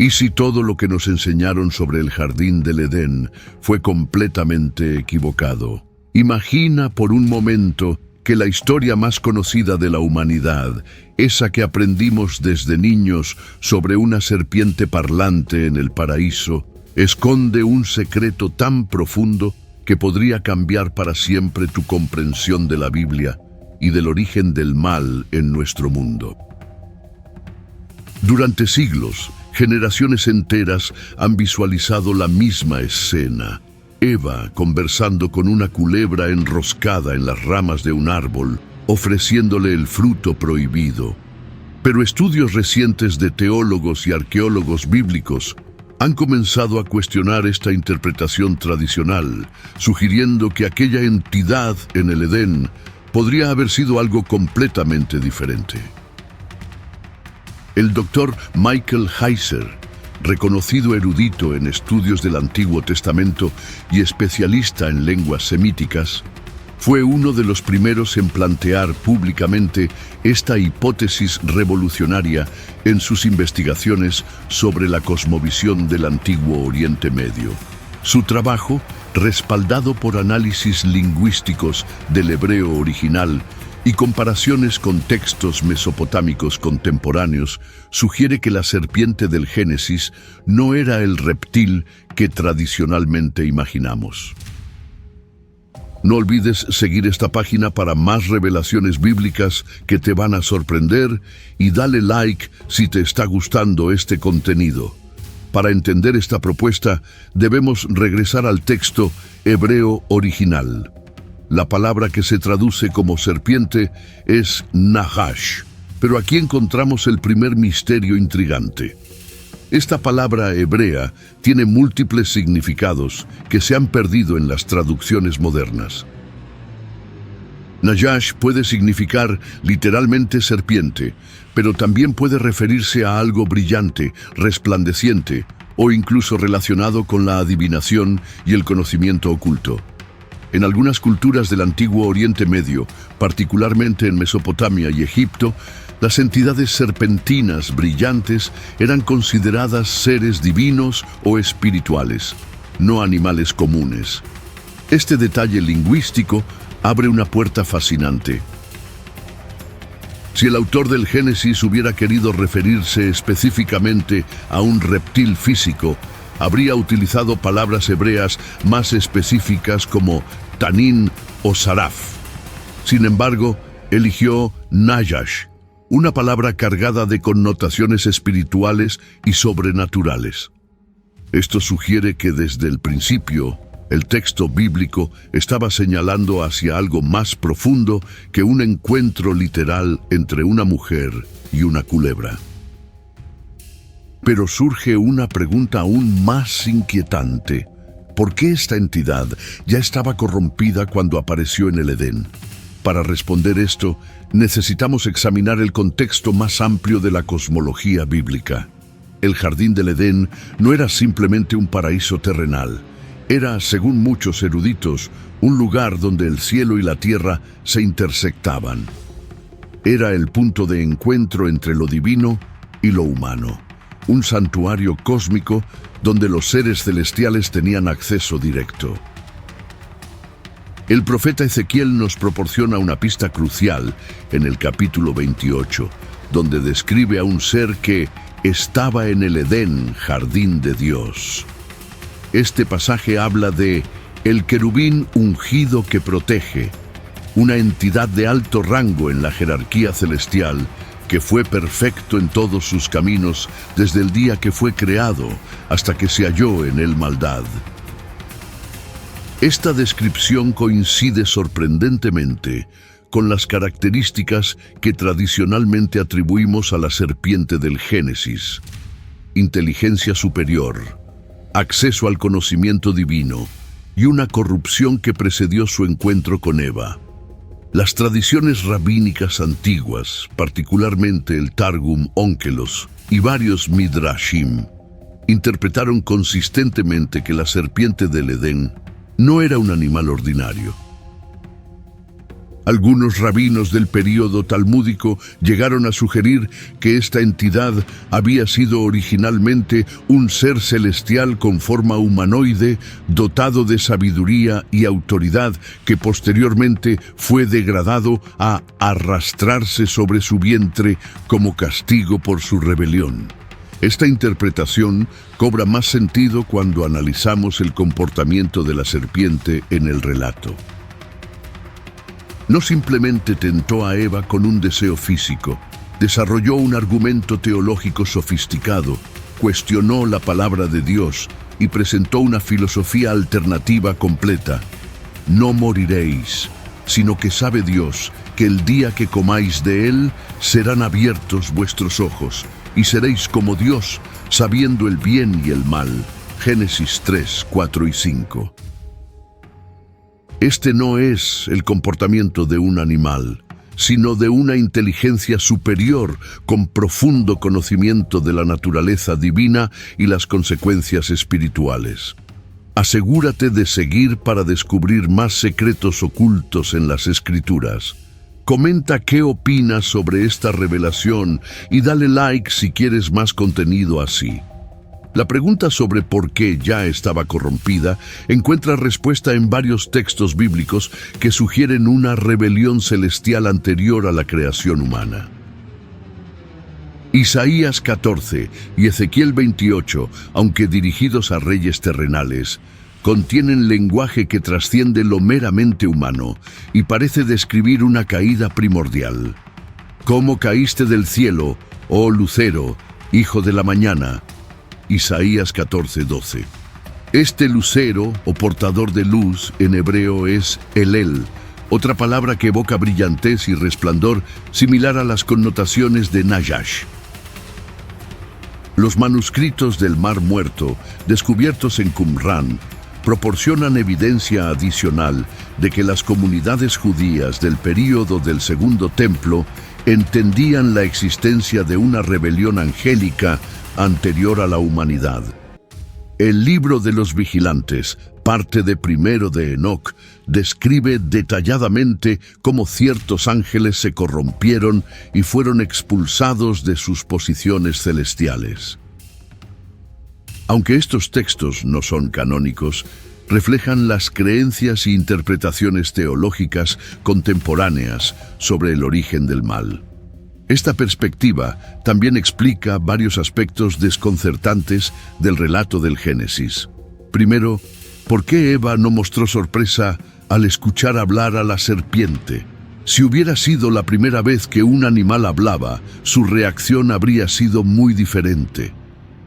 ¿Y si todo lo que nos enseñaron sobre el jardín del Edén fue completamente equivocado? Imagina por un momento que la historia más conocida de la humanidad, esa que aprendimos desde niños sobre una serpiente parlante en el paraíso, esconde un secreto tan profundo que podría cambiar para siempre tu comprensión de la Biblia y del origen del mal en nuestro mundo. Durante siglos, generaciones enteras han visualizado la misma escena. Eva conversando con una culebra enroscada en las ramas de un árbol, ofreciéndole el fruto prohibido. Pero estudios recientes de teólogos y arqueólogos bíblicos han comenzado a cuestionar esta interpretación tradicional, sugiriendo que aquella entidad en el Edén podría haber sido algo completamente diferente. El doctor Michael Heiser, reconocido erudito en estudios del Antiguo Testamento y especialista en lenguas semíticas, fue uno de los primeros en plantear públicamente esta hipótesis revolucionaria en sus investigaciones sobre la cosmovisión del Antiguo Oriente Medio. Su trabajo, respaldado por análisis lingüísticos del hebreo original y comparaciones con textos mesopotámicos contemporáneos, sugiere que la serpiente del Génesis no era el reptil que tradicionalmente imaginamos. No olvides seguir esta página para más revelaciones bíblicas que te van a sorprender y dale like si te está gustando este contenido. Para entender esta propuesta, debemos regresar al texto hebreo original. La palabra que se traduce como serpiente es Nahash, pero aquí encontramos el primer misterio intrigante. Esta palabra hebrea tiene múltiples significados que se han perdido en las traducciones modernas. Nahash puede significar literalmente serpiente, pero también puede referirse a algo brillante, resplandeciente, o incluso relacionado con la adivinación y el conocimiento oculto. En algunas culturas del Antiguo Oriente Medio, particularmente en Mesopotamia y Egipto, las entidades serpentinas brillantes eran consideradas seres divinos o espirituales, no animales comunes. Este detalle lingüístico abre una puerta fascinante. Si el autor del Génesis hubiera querido referirse específicamente a un reptil físico, habría utilizado palabras hebreas más específicas como tanín o saraf. Sin embargo, eligió Nahash, una palabra cargada de connotaciones espirituales y sobrenaturales. Esto sugiere que desde el principio, el texto bíblico estaba señalando hacia algo más profundo que un encuentro literal entre una mujer y una culebra. Pero surge una pregunta aún más inquietante. ¿Por qué esta entidad ya estaba corrompida cuando apareció en el Edén? Para responder esto, necesitamos examinar el contexto más amplio de la cosmología bíblica. El jardín del Edén no era simplemente un paraíso terrenal. Era, según muchos eruditos, un lugar donde el cielo y la tierra se intersectaban. Era el punto de encuentro entre lo divino y lo humano. Un santuario cósmico donde los seres celestiales tenían acceso directo. El profeta Ezequiel nos proporciona una pista crucial en el capítulo 28, donde describe a un ser que estaba en el Edén, jardín de Dios. Este pasaje habla de el querubín ungido que protege, una entidad de alto rango en la jerarquía celestial que fue perfecto en todos sus caminos desde el día que fue creado hasta que se halló en él maldad. Esta descripción coincide sorprendentemente con las características que tradicionalmente atribuimos a la serpiente del Génesis: inteligencia superior, acceso al conocimiento divino y una corrupción que precedió su encuentro con Eva. Las tradiciones rabínicas antiguas, particularmente el Targum Onkelos y varios Midrashim, interpretaron consistentemente que la serpiente del Edén no era un animal ordinario. Algunos rabinos del período talmúdico llegaron a sugerir que esta entidad había sido originalmente un ser celestial con forma humanoide, dotado de sabiduría y autoridad, que posteriormente fue degradado a arrastrarse sobre su vientre como castigo por su rebelión. Esta interpretación cobra más sentido cuando analizamos el comportamiento de la serpiente en el relato. No simplemente tentó a Eva con un deseo físico, desarrolló un argumento teológico sofisticado, cuestionó la palabra de Dios y presentó una filosofía alternativa completa. No moriréis, sino que sabe Dios que el día que comáis de él serán abiertos vuestros ojos y seréis como Dios, sabiendo el bien y el mal. Génesis 3, 4 y 5. Este no es el comportamiento de un animal, sino de una inteligencia superior con profundo conocimiento de la naturaleza divina y las consecuencias espirituales. Asegúrate de seguir para descubrir más secretos ocultos en las Escrituras. Comenta qué opinas sobre esta revelación y dale like si quieres más contenido así. La pregunta sobre por qué ya estaba corrompida encuentra respuesta en varios textos bíblicos que sugieren una rebelión celestial anterior a la creación humana. Isaías 14 y Ezequiel 28, aunque dirigidos a reyes terrenales, contienen lenguaje que trasciende lo meramente humano y parece describir una caída primordial. ¿Cómo caíste del cielo, oh lucero, hijo de la mañana? Isaías 14:12. Este lucero, o portador de luz, en hebreo es Elel, otra palabra que evoca brillantez y resplandor, similar a las connotaciones de Najash. Los manuscritos del Mar Muerto, descubiertos en Qumrán, proporcionan evidencia adicional de que las comunidades judías del período del Segundo Templo entendían la existencia de una rebelión angélica anterior a la humanidad. El libro de los vigilantes, parte de Primero de Enoc, describe detalladamente cómo ciertos ángeles se corrompieron y fueron expulsados de sus posiciones celestiales. Aunque estos textos no son canónicos, reflejan las creencias e interpretaciones teológicas contemporáneas sobre el origen del mal. Esta perspectiva también explica varios aspectos desconcertantes del relato del Génesis. Primero, ¿por qué Eva no mostró sorpresa al escuchar hablar a la serpiente? Si hubiera sido la primera vez que un animal hablaba, su reacción habría sido muy diferente.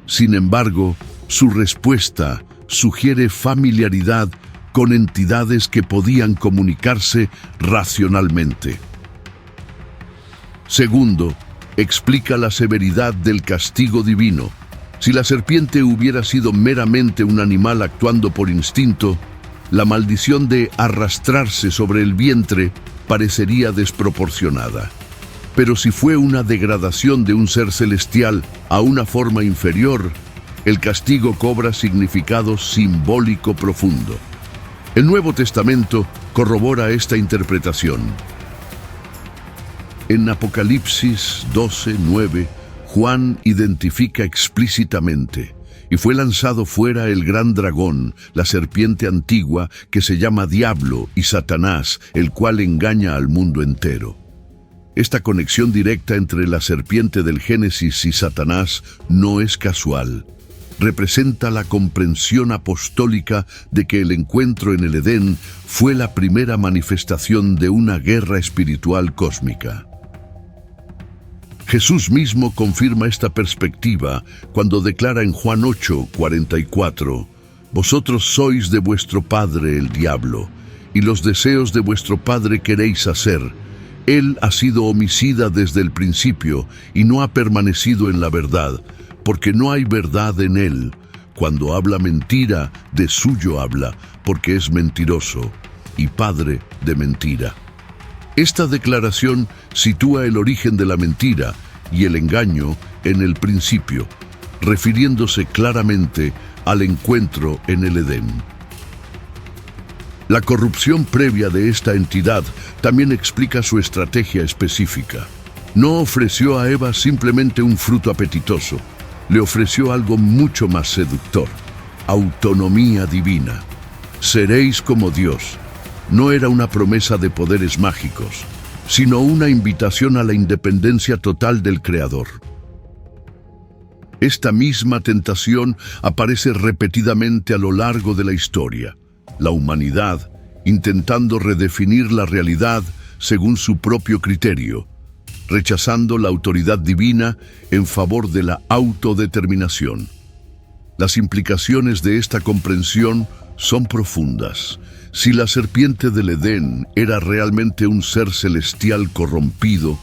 Sin embargo, su respuesta sugiere familiaridad con entidades que podían comunicarse racionalmente. Segundo, explica la severidad del castigo divino. Si la serpiente hubiera sido meramente un animal actuando por instinto, la maldición de arrastrarse sobre el vientre parecería desproporcionada. Pero si fue una degradación de un ser celestial a una forma inferior, el castigo cobra significado simbólico profundo. El Nuevo Testamento corrobora esta interpretación. En Apocalipsis 12:9, Juan identifica explícitamente: y fue lanzado fuera el gran dragón, la serpiente antigua, que se llama Diablo y Satanás, el cual engaña al mundo entero. Esta conexión directa entre la serpiente del Génesis y Satanás no es casual. Representa la comprensión apostólica de que el encuentro en el Edén fue la primera manifestación de una guerra espiritual cósmica. Jesús mismo confirma esta perspectiva cuando declara en Juan 8:44: «Vosotros sois de vuestro padre el diablo, y los deseos de vuestro padre queréis hacer. Él ha sido homicida desde el principio y no ha permanecido en la verdad, porque no hay verdad en él. Cuando habla mentira, de suyo habla, porque es mentiroso y padre de mentira». Esta declaración sitúa el origen de la mentira y el engaño en el principio, refiriéndose claramente al encuentro en el Edén. La corrupción previa de esta entidad también explica su estrategia específica. No ofreció a Eva simplemente un fruto apetitoso, le ofreció algo mucho más seductor: autonomía divina. Seréis como Dios. No era una promesa de poderes mágicos, sino una invitación a la independencia total del Creador. Esta misma tentación aparece repetidamente a lo largo de la historia. La humanidad, intentando redefinir la realidad según su propio criterio, rechazando la autoridad divina en favor de la autodeterminación. Las implicaciones de esta comprensión son profundas. Si la serpiente del Edén era realmente un ser celestial corrompido,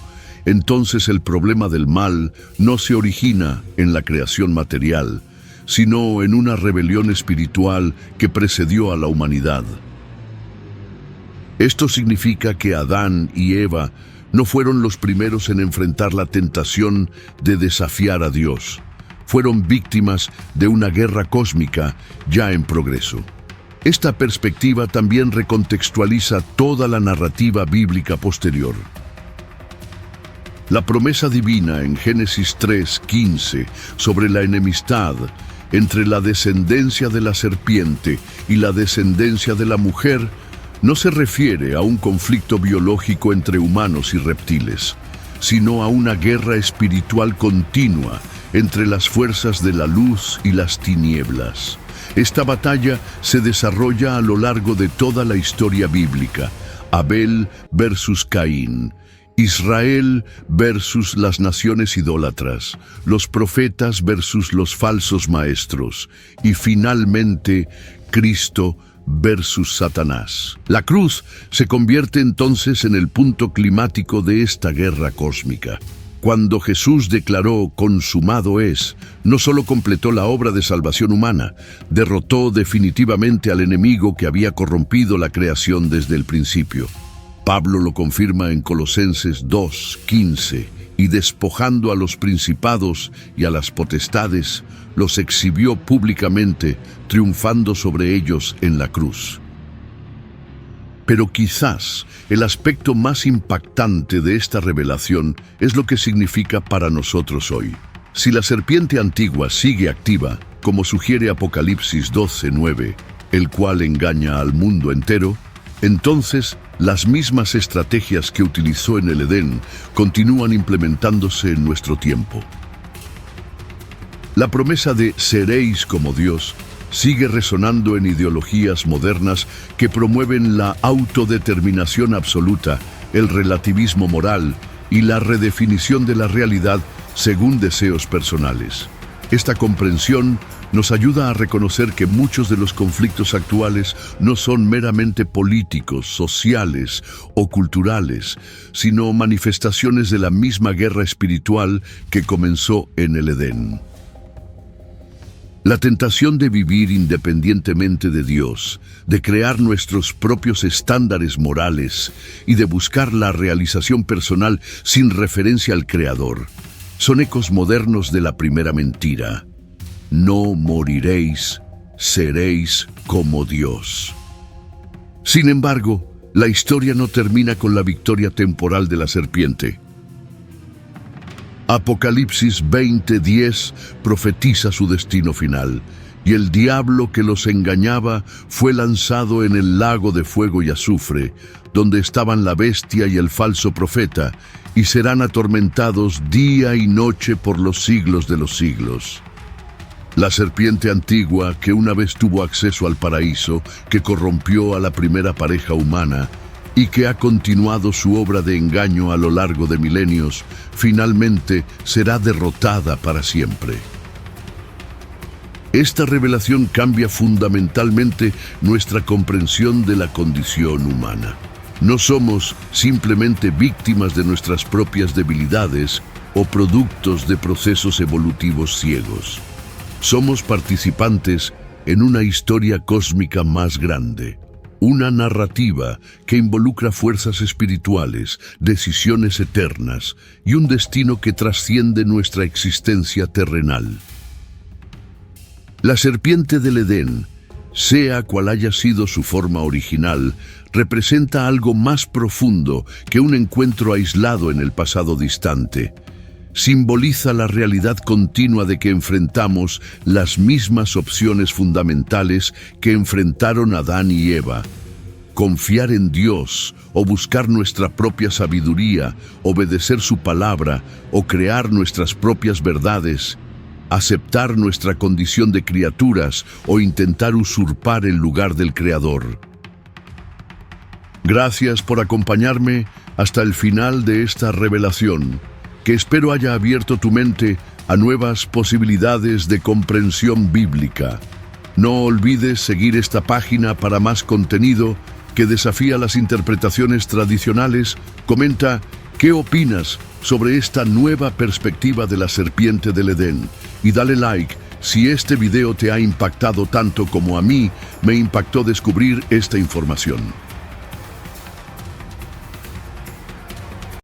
entonces el problema del mal no se origina en la creación material, sino en una rebelión espiritual que precedió a la humanidad. Esto significa que Adán y Eva no fueron los primeros en enfrentar la tentación de desafiar a Dios. Fueron víctimas de una guerra cósmica ya en progreso. Esta perspectiva también recontextualiza toda la narrativa bíblica posterior. La promesa divina en Génesis 3:15 sobre la enemistad entre la descendencia de la serpiente y la descendencia de la mujer no se refiere a un conflicto biológico entre humanos y reptiles, sino a una guerra espiritual continua entre las fuerzas de la luz y las tinieblas. Esta batalla se desarrolla a lo largo de toda la historia bíblica: Abel versus Caín, Israel versus las naciones idólatras, los profetas versus los falsos maestros, y finalmente Cristo versus Satanás. La cruz se convierte entonces en el punto climático de esta guerra cósmica. Cuando Jesús declaró "consumado es", no solo completó la obra de salvación humana, derrotó definitivamente al enemigo que había corrompido la creación desde el principio. Pablo lo confirma en Colosenses 2:15, y despojando a los principados y a las potestades, los exhibió públicamente, triunfando sobre ellos en la cruz. Pero quizás el aspecto más impactante de esta revelación es lo que significa para nosotros hoy. Si la serpiente antigua sigue activa, como sugiere Apocalipsis 12:9, el cual engaña al mundo entero, entonces las mismas estrategias que utilizó en el Edén continúan implementándose en nuestro tiempo. La promesa de "seréis como Dios" sigue resonando en ideologías modernas que promueven la autodeterminación absoluta, el relativismo moral y la redefinición de la realidad según deseos personales. Esta comprensión nos ayuda a reconocer que muchos de los conflictos actuales no son meramente políticos, sociales o culturales, sino manifestaciones de la misma guerra espiritual que comenzó en el Edén. La tentación de vivir independientemente de Dios, de crear nuestros propios estándares morales y de buscar la realización personal sin referencia al Creador, son ecos modernos de la primera mentira: no moriréis, seréis como Dios. Sin embargo, la historia no termina con la victoria temporal de la serpiente. Apocalipsis 20:10 profetiza su destino final, y el diablo que los engañaba fue lanzado en el lago de fuego y azufre, donde estaban la bestia y el falso profeta, y serán atormentados día y noche por los siglos de los siglos. La serpiente antigua, que una vez tuvo acceso al paraíso, que corrompió a la primera pareja humana, y que ha continuado su obra de engaño a lo largo de milenios, finalmente será derrotada para siempre. Esta revelación cambia fundamentalmente nuestra comprensión de la condición humana. No somos simplemente víctimas de nuestras propias debilidades o productos de procesos evolutivos ciegos. Somos participantes en una historia cósmica más grande. Una narrativa que involucra fuerzas espirituales, decisiones eternas y un destino que trasciende nuestra existencia terrenal. La serpiente del Edén Sea cual haya sido su forma original, representa algo más profundo que un encuentro aislado en el pasado distante. Simboliza la realidad continua de que enfrentamos las mismas opciones fundamentales que enfrentaron Adán y Eva. Confiar en Dios o buscar nuestra propia sabiduría, obedecer su palabra o crear nuestras propias verdades, aceptar nuestra condición de criaturas o intentar usurpar el lugar del Creador. Gracias por acompañarme hasta el final de esta revelación, que espero haya abierto tu mente a nuevas posibilidades de comprensión bíblica. No olvides seguir esta página para más contenido que desafía las interpretaciones tradicionales. Comenta qué opinas sobre esta nueva perspectiva de la serpiente del Edén y dale like si este video te ha impactado tanto como a mí me impactó descubrir esta información.